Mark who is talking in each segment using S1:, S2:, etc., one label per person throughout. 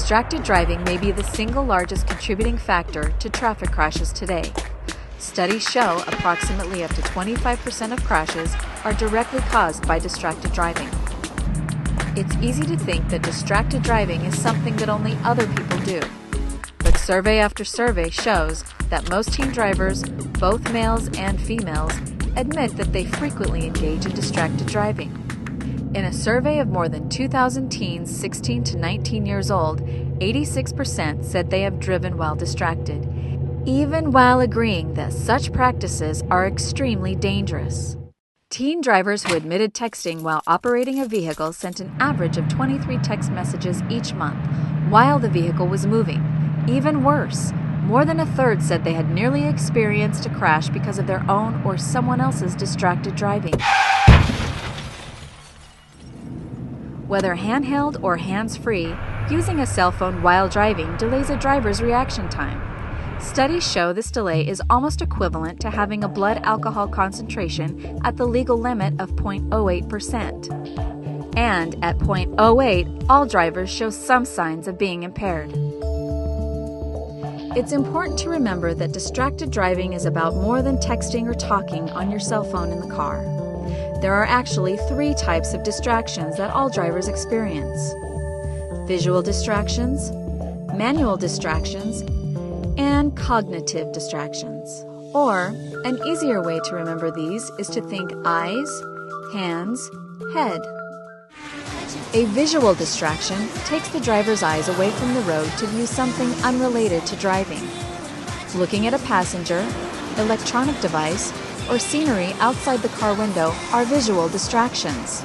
S1: Distracted driving may be the single largest contributing factor to traffic crashes today. Studies show approximately up to 25% of crashes are directly caused by distracted driving. It's easy to think that distracted driving is something that only other people do. But survey after survey shows that most teen drivers, both males and females, admit that they frequently engage in distracted driving. In a survey of more than 2,000 teens 16 to 19 years old, 86% said they have driven while distracted, even while agreeing that such practices are extremely dangerous. Teen drivers who admitted texting while operating a vehicle sent an average of 23 text messages each month while the vehicle was moving. Even worse, more than a third said they had nearly experienced a crash because of their own or someone else's distracted driving. Whether handheld or hands-free, using a cell phone while driving delays a driver's reaction time. Studies show this delay is almost equivalent to having a blood alcohol concentration at the legal limit of 0.08%. And at 0.08, all drivers show some signs of being impaired. It's important to remember that distracted driving is about more than texting or talking on your cell phone in the car. There are actually 3 types of distractions that all drivers experience: visual distractions, manual distractions, and cognitive distractions. Or, an easier way to remember these is to think eyes, hands, head. A visual distraction takes the driver's eyes away from the road to view something unrelated to driving. Looking at a passenger, electronic device, or scenery outside the car window are visual distractions.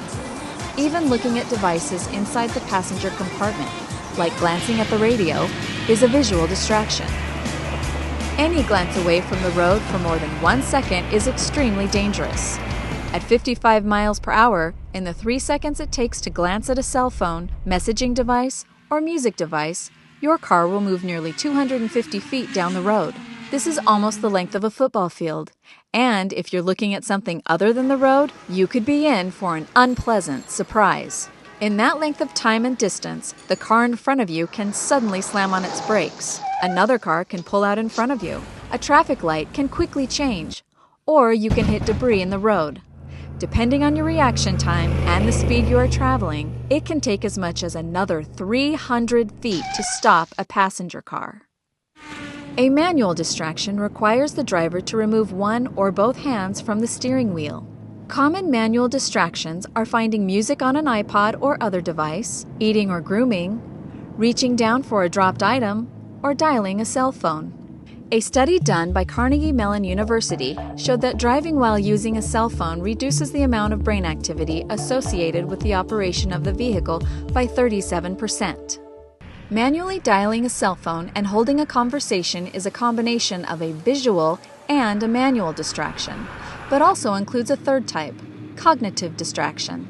S1: Even looking at devices inside the passenger compartment, like glancing at the radio, is a visual distraction. Any glance away from the road for more than 1 second is extremely dangerous. At 55 miles per hour, in the 3 seconds it takes to glance at a cell phone, messaging device, or music device, your car will move nearly 250 feet down the road. This is almost the length of a football field. And if you're looking at something other than the road, you could be in for an unpleasant surprise. In that length of time and distance, the car in front of you can suddenly slam on its brakes. Another car can pull out in front of you. A traffic light can quickly change. Or you can hit debris in the road. Depending on your reaction time and the speed you are traveling, it can take as much as another 300 feet to stop a passenger car. A manual distraction requires the driver to remove one or both hands from the steering wheel. Common manual distractions are finding music on an iPod or other device, eating or grooming, reaching down for a dropped item, or dialing a cell phone. A study done by Carnegie Mellon University showed that driving while using a cell phone reduces the amount of brain activity associated with the operation of the vehicle by 37%. Manually dialing a cell phone and holding a conversation is a combination of a visual and a manual distraction, but also includes a third type, cognitive distraction.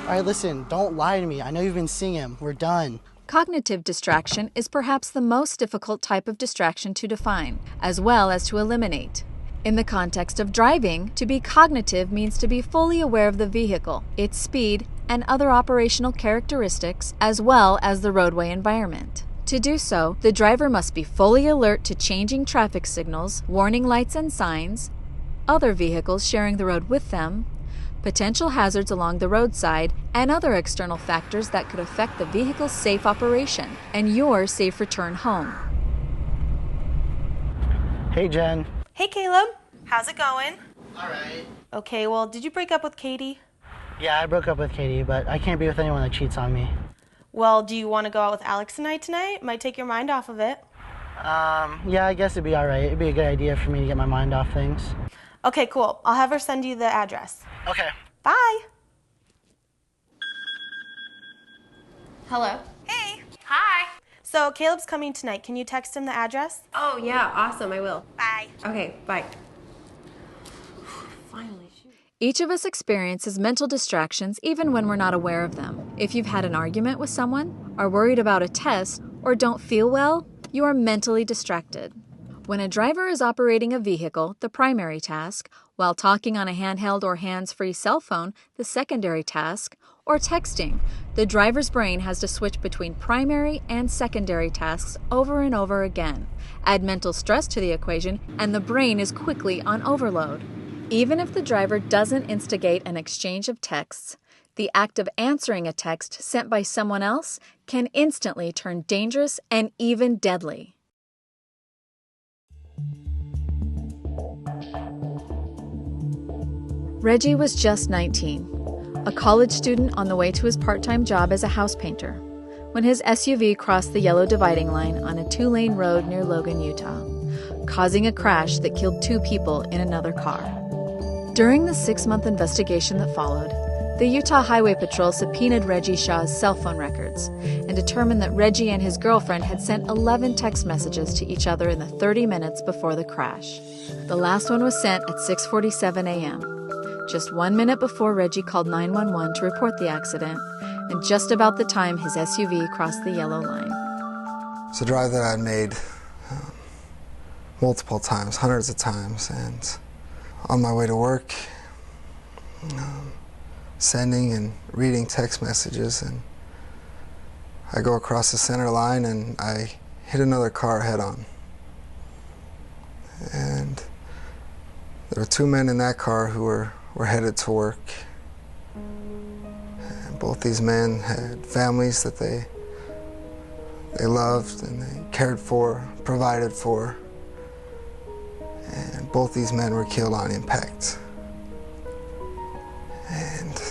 S2: All right, listen, don't lie to me. I know you've been seeing him. We're done.
S1: Cognitive distraction is perhaps the most difficult type of distraction to define, as well as to eliminate. In the context of driving, to be cognitive means to be fully aware of the vehicle, its speed, and other operational characteristics, as well as the roadway environment. To do so, the driver must be fully alert to changing traffic signals, warning lights and signs, other vehicles sharing the road with them, potential hazards along the roadside, and other external factors that could affect the vehicle's safe operation and your safe return home.
S2: Hey, Jen.
S3: Hey, Caleb. How's it going?
S2: All right.
S3: Okay, well, did you break up with Katie?
S2: Yeah, I broke up with Katie, but I can't be with anyone that cheats on me.
S3: Well, do you want to go out with Alex and I tonight? Might take your mind off of it.
S2: Yeah, I guess it'd be all right. It'd be a good idea for me to get my mind off things.
S3: Okay, cool. I'll have her send you the address.
S2: Okay.
S3: Bye.
S4: Hello.
S3: Hey.
S4: Hi.
S3: So, Caleb's coming tonight. Can you text him the address?
S4: Oh, yeah, awesome, I will.
S3: Bye.
S4: Okay, bye. Finally, shoot.
S1: Each of us experiences mental distractions even when we're not aware of them. If you've had an argument with someone, are worried about a test, or don't feel well, you are mentally distracted. When a driver is operating a vehicle, the primary task, while talking on a handheld or hands-free cell phone, the secondary task, or texting, the driver's brain has to switch between primary and secondary tasks over and over again. Add mental stress to the equation, and the brain is quickly on overload. Even if the driver doesn't instigate an exchange of texts, the act of answering a text sent by someone else can instantly turn dangerous and even deadly. Reggie was just 19, a college student on the way to his part-time job as a house painter, when his SUV crossed the yellow dividing line on a 2-lane road near Logan, Utah, causing a crash that killed 2 people in another car. During the 6-month investigation that followed, the Utah Highway Patrol subpoenaed Reggie Shaw's cell phone records and determined that Reggie and his girlfriend had sent 11 text messages to each other in the 30 minutes before the crash. The last one was sent at 6:47 a.m., just 1 minute before Reggie called 911 to report the accident, and just about the time his SUV crossed the yellow line.
S5: It's a drive that I'd made multiple times, hundreds of times, and on my way to work, sending and reading text messages, and I go across the center line and I hit another car head-on. And there were 2 men in that car who were headed to work. And both these men had families that they loved and they cared for, provided for. And both these men were killed on impact. And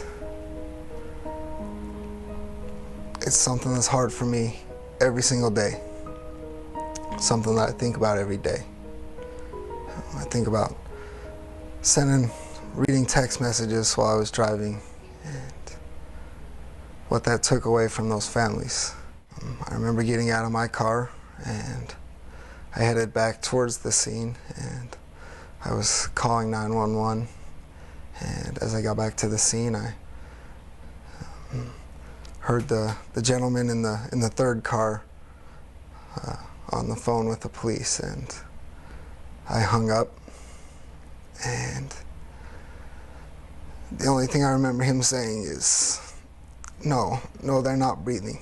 S5: it's something that's hard for me every single day. Something that I think about every day. I think about reading text messages while I was driving and what that took away from those families. I remember getting out of my car and I headed back towards the scene and I was calling 911, and as I got back to the scene I heard the gentleman in the third car on the phone with the police, and I hung up, and the only thing I remember him saying is, no, they're not breathing.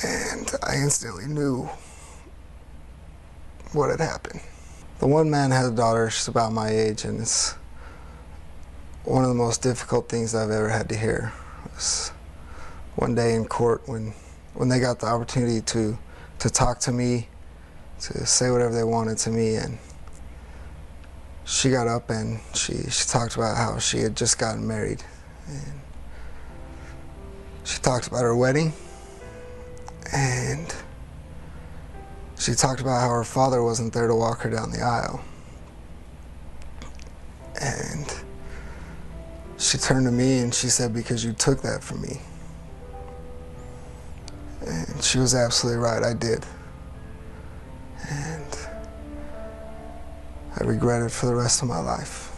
S5: And I instantly knew what had happened. The one man had a daughter, she's about my age, and it's one of the most difficult things I've ever had to hear. It was one day in court when they got the opportunity to talk to me, to say whatever they wanted to me, and she got up and she talked about how she had just gotten married. And she talked about her wedding, and she talked about how her father wasn't there to walk her down the aisle. And she turned to me and she said, "Because you took that from me." And she was absolutely right, I did. And I regret it for the rest of my life.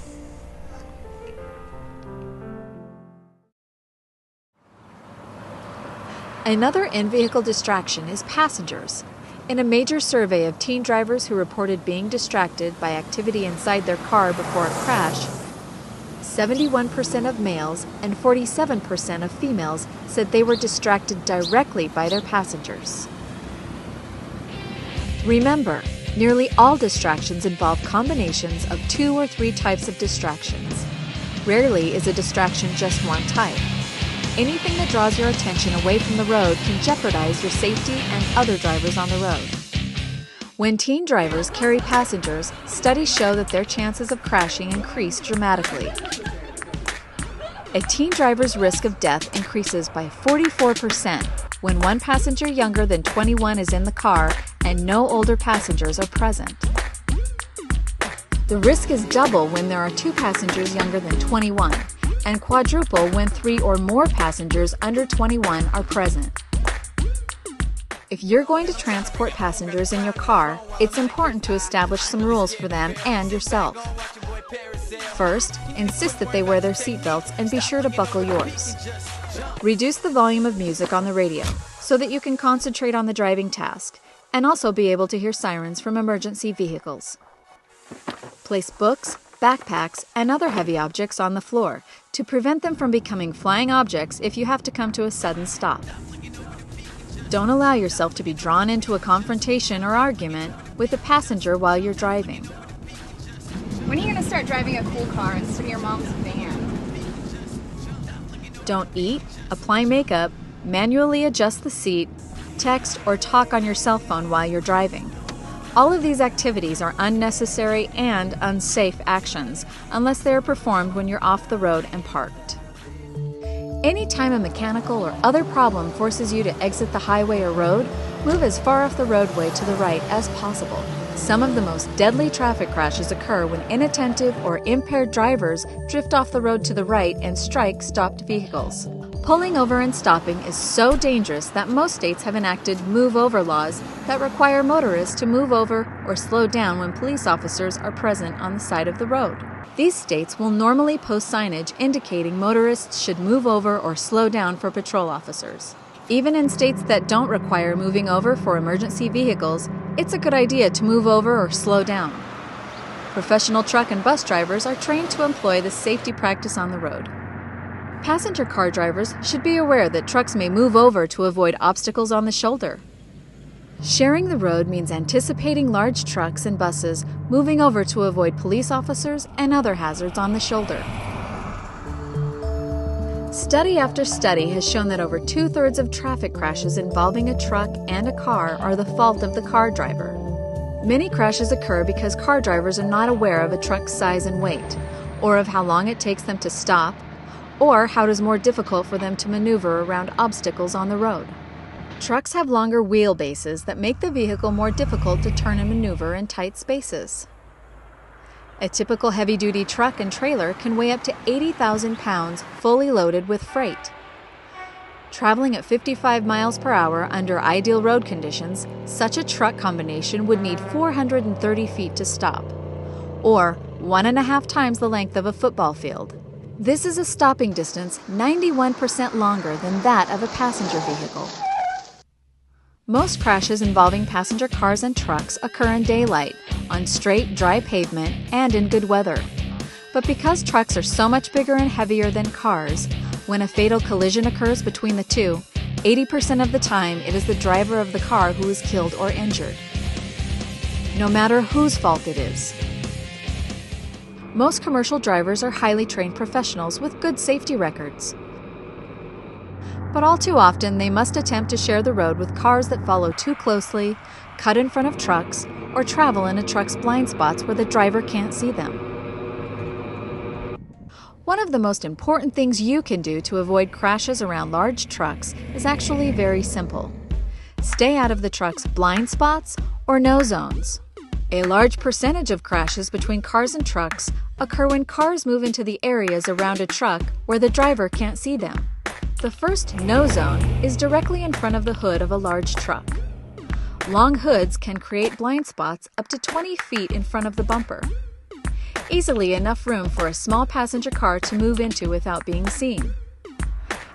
S1: Another in-vehicle distraction is passengers. In a major survey of teen drivers who reported being distracted by activity inside their car before a crash, 71% of males and 47% of females said they were distracted directly by their passengers. Remember, nearly all distractions involve combinations of 2 or 3 types of distractions. Rarely is a distraction just one type. Anything that draws your attention away from the road can jeopardize your safety and other drivers on the road. When teen drivers carry passengers, studies show that their chances of crashing increase dramatically. A teen driver's risk of death increases by 44% when one passenger younger than 21 is in the car and no older passengers are present. The risk is double when there are 2 passengers younger than 21, and quadruple when 3 or more passengers under 21 are present. If you're going to transport passengers in your car, it's important to establish some rules for them and yourself. First, insist that they wear their seatbelts and be sure to buckle yours. Reduce the volume of music on the radio so that you can concentrate on the driving task, and also be able to hear sirens from emergency vehicles. Place books, backpacks, and other heavy objects on the floor to prevent them from becoming flying objects if you have to come to a sudden stop. Don't allow yourself to be drawn into a confrontation or argument with a passenger while you're driving.
S6: When are you going to start driving a cool car instead of your mom's van?
S1: Don't eat, apply makeup, manually adjust the seat, text, or talk on your cell phone while you're driving. All of these activities are unnecessary and unsafe actions unless they are performed when you're off the road and parked. Anytime a mechanical or other problem forces you to exit the highway or road, move as far off the roadway to the right as possible. Some of the most deadly traffic crashes occur when inattentive or impaired drivers drift off the road to the right and strike stopped vehicles. Pulling over and stopping is so dangerous that most states have enacted move-over laws that require motorists to move over or slow down when police officers are present on the side of the road. These states will normally post signage indicating motorists should move over or slow down for patrol officers. Even in states that don't require moving over for emergency vehicles, it's a good idea to move over or slow down. Professional truck and bus drivers are trained to employ this safety practice on the road. Passenger car drivers should be aware that trucks may move over to avoid obstacles on the shoulder. Sharing the road means anticipating large trucks and buses moving over to avoid police officers and other hazards on the shoulder. Study after study has shown that over 2/3 of traffic crashes involving a truck and a car are the fault of the car driver. Many crashes occur because car drivers are not aware of a truck's size and weight, or of how long it takes them to stop, or how it is more difficult for them to maneuver around obstacles on the road. Trucks have longer wheelbases that make the vehicle more difficult to turn and maneuver in tight spaces. A typical heavy-duty truck and trailer can weigh up to 80,000 pounds fully loaded with freight. Traveling at 55 miles per hour under ideal road conditions, such a truck combination would need 430 feet to stop, or 1.5 times the length of a football field. This is a stopping distance 91% longer than that of a passenger vehicle. Most crashes involving passenger cars and trucks occur in daylight, on straight, dry pavement, and in good weather. But because trucks are so much bigger and heavier than cars, when a fatal collision occurs between the two, 80% of the time it is the driver of the car who is killed or injured, no matter whose fault it is. Most commercial drivers are highly trained professionals with good safety records. But all too often, they must attempt to share the road with cars that follow too closely, cut in front of trucks, or travel in a truck's blind spots where the driver can't see them. One of the most important things you can do to avoid crashes around large trucks is actually very simple. Stay out of the truck's blind spots or no zones. A large percentage of crashes between cars and trucks occur when cars move into the areas around a truck where the driver can't see them. The first no zone is directly in front of the hood of a large truck. Long hoods can create blind spots up to 20 feet in front of the bumper. Easily enough room for a small passenger car to move into without being seen.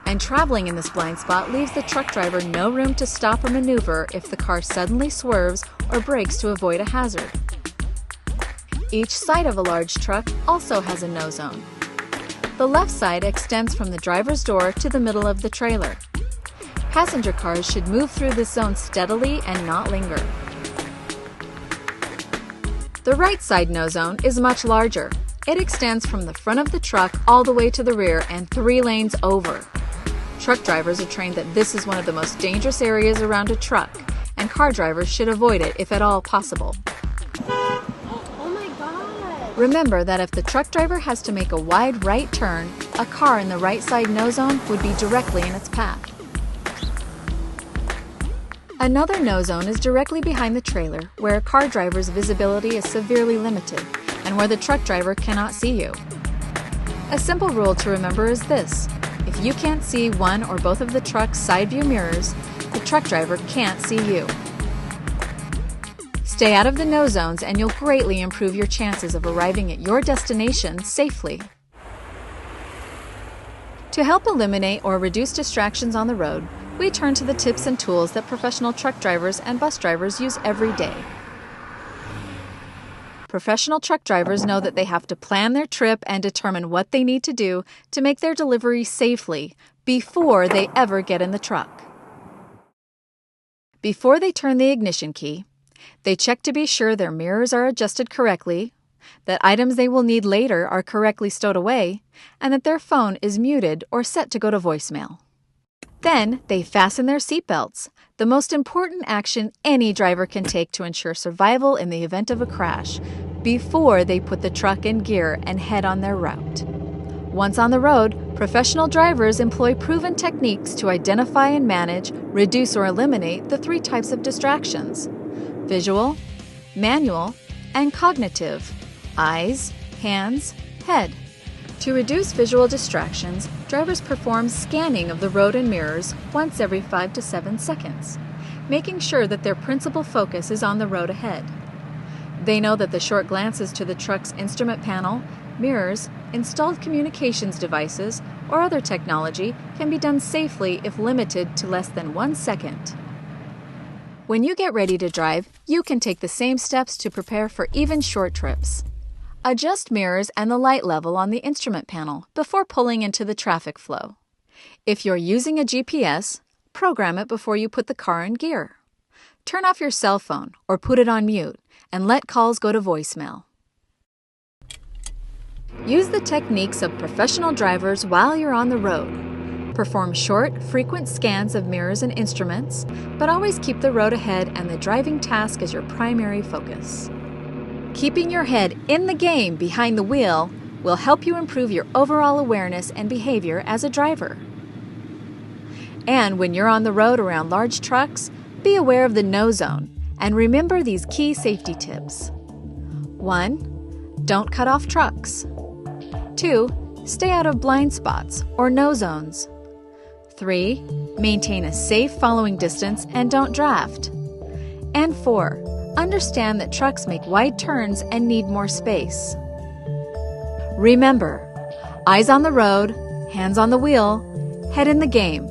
S1: And traveling in this blind spot leaves the truck driver no room to stop or maneuver if the car suddenly swerves or brakes to avoid a hazard. Each side of a large truck also has a no zone. The left side extends from the driver's door to the middle of the trailer. Passenger cars should move through this zone steadily and not linger. The right side no zone is much larger. It extends from the front of the truck all the way to the rear and 3 lanes over. Truck drivers are trained that this is one of the most dangerous areas around a truck, and car drivers should avoid it if at all possible. Remember that if the truck driver has to make a wide right turn, a car in the right side no zone would be directly in its path. Another no zone is directly behind the trailer, where a car driver's visibility is severely limited and where the truck driver cannot see you. A simple rule to remember is this: if you can't see one or both of the truck's side view mirrors, the truck driver can't see you. Stay out of the no zones and you'll greatly improve your chances of arriving at your destination safely. To help eliminate or reduce distractions on the road, we turn to the tips and tools that professional truck drivers and bus drivers use every day. Professional truck drivers know that they have to plan their trip and determine what they need to do to make their delivery safely before they ever get in the truck. Before they turn the ignition key, they check to be sure their mirrors are adjusted correctly, that items they will need later are correctly stowed away, and that their phone is muted or set to go to voicemail. Then they fasten their seatbelts, the most important action any driver can take to ensure survival in the event of a crash, before they put the truck in gear and head on their route. Once on the road, professional drivers employ proven techniques to identify and manage, reduce or eliminate the 3 types of distractions: visual, manual, and cognitive: eyes, hands, head. To reduce visual distractions, drivers perform scanning of the road and mirrors once every 5 to 7 seconds, making sure that their principal focus is on the road ahead. They know that the short glances to the truck's instrument panel, mirrors, installed communications devices, or other technology can be done safely if limited to less than 1 second. When you get ready to drive, you can take the same steps to prepare for even short trips. Adjust mirrors and the light level on the instrument panel before pulling into the traffic flow. If you're using a GPS, program it before you put the car in gear. Turn off your cell phone or put it on mute and let calls go to voicemail. Use the techniques of professional drivers while you're on the road. Perform short, frequent scans of mirrors and instruments, but always keep the road ahead and the driving task as your primary focus. Keeping your head in the game behind the wheel will help you improve your overall awareness and behavior as a driver. And when you're on the road around large trucks, be aware of the no zone and remember these key safety tips. 1. Don't cut off trucks. 2. Stay out of blind spots or no zones. 3. Maintain a safe following distance and don't draft. And 4. Understand that trucks make wide turns and need more space. Remember, eyes on the road, hands on the wheel, head in the game.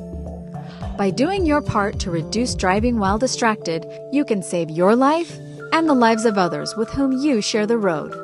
S1: By doing your part to reduce driving while distracted, you can save your life and the lives of others with whom you share the road.